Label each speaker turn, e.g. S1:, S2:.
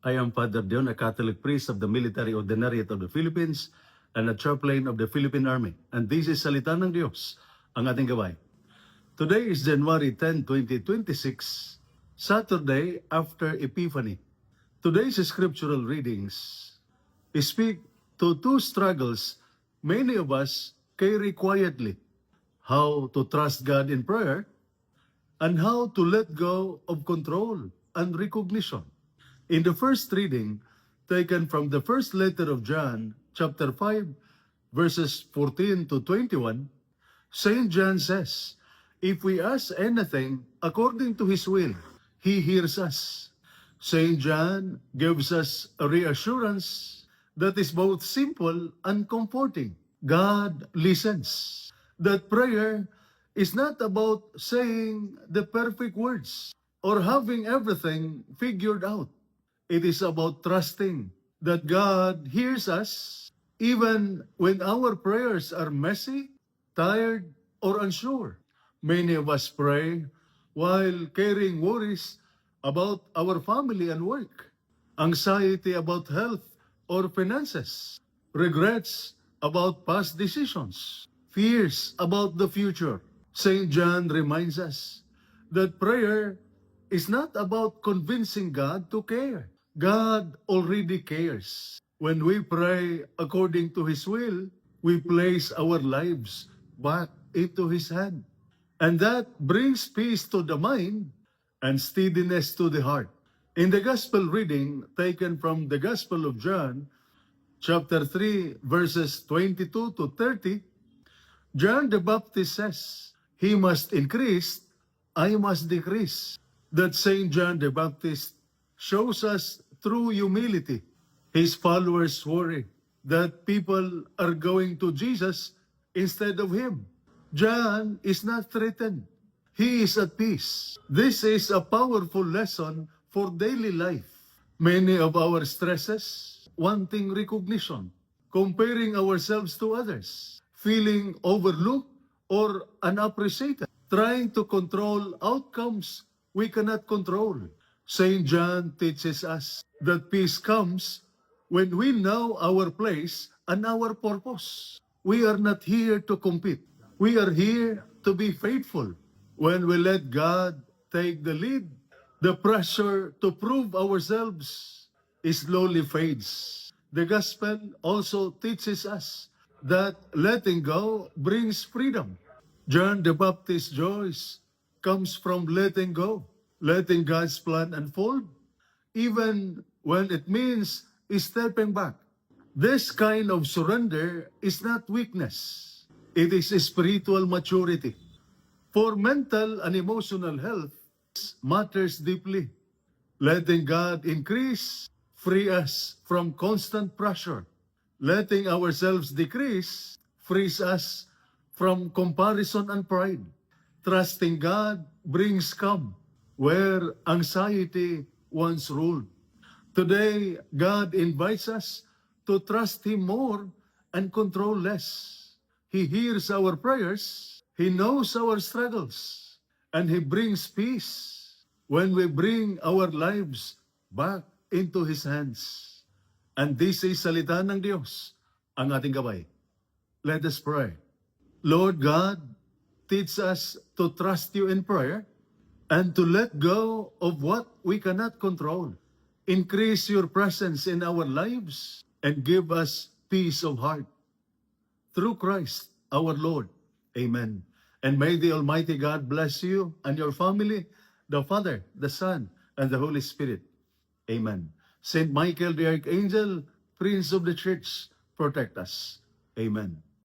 S1: I am Father Dion, a Catholic priest of the Military Ordinariate of the Philippines and a chaplain of the Philippine Army. And this is Salita ng Diyos, ang ating gabay. Today is January 10, 2026, Saturday after Epiphany. Today's scriptural readings speak to two struggles many of us carry quietly: how to trust God in prayer and how to let go of control and recognition. In the first reading, taken from the first letter of John, chapter 5, verses 14 to 21, St. John says, "If we ask anything according to His will, He hears us." St. John gives us a reassurance that is both simple and comforting. God listens. That prayer is not about saying the perfect words or having everything figured out. It is about trusting that God hears us even when our prayers are messy, tired, or unsure. Many of us pray while carrying worries about our family and work, anxiety about health or finances, regrets about past decisions, fears about the future. St. John reminds us that prayer is not about convincing God to care. God already cares. When we pray according to His will, we place our lives back into His hand. And that brings peace to the mind and steadiness to the heart. In the Gospel reading taken from the Gospel of John, chapter 3, verses 22 to 30, John the Baptist says, "He must increase, I must decrease." That St. John the Baptist shows us true humility. His followers worry that people are going to Jesus instead of him. John is not threatened. He is at peace. This is a powerful lesson for daily life. Many of our stresses, wanting recognition, comparing ourselves to others, feeling overlooked or unappreciated, trying to control outcomes we cannot control. St. John teaches us that peace comes when we know our place and our purpose. We are not here to compete. We are here to be faithful. When we let God take the lead, the pressure to prove ourselves slowly fades. The gospel also teaches us that letting go brings freedom. John the Baptist's joy comes from letting go, letting God's plan unfold, even when it means stepping back. This kind of surrender is not weakness. It is spiritual maturity. For mental and emotional health, matters deeply. Letting God increase, free us from constant pressure. Letting ourselves decrease, frees us from comparison and pride. Trusting God brings calm where anxiety once ruled. Today, God invites us to trust Him more and control less. He hears our prayers, He knows our struggles, and He brings peace when we bring our lives back into His hands. And this is Salita ng Diyos, ang ating gabay. Let us pray. Lord God, teach us to trust You in prayer and to let go of what we cannot control. Increase Your presence in our lives and give us peace of heart. Through Christ our Lord. Amen. And may the Almighty God bless you and your family, the Father, the Son, and the Holy Spirit. Amen. Saint Michael the Archangel, Prince of the Church, protect us. Amen.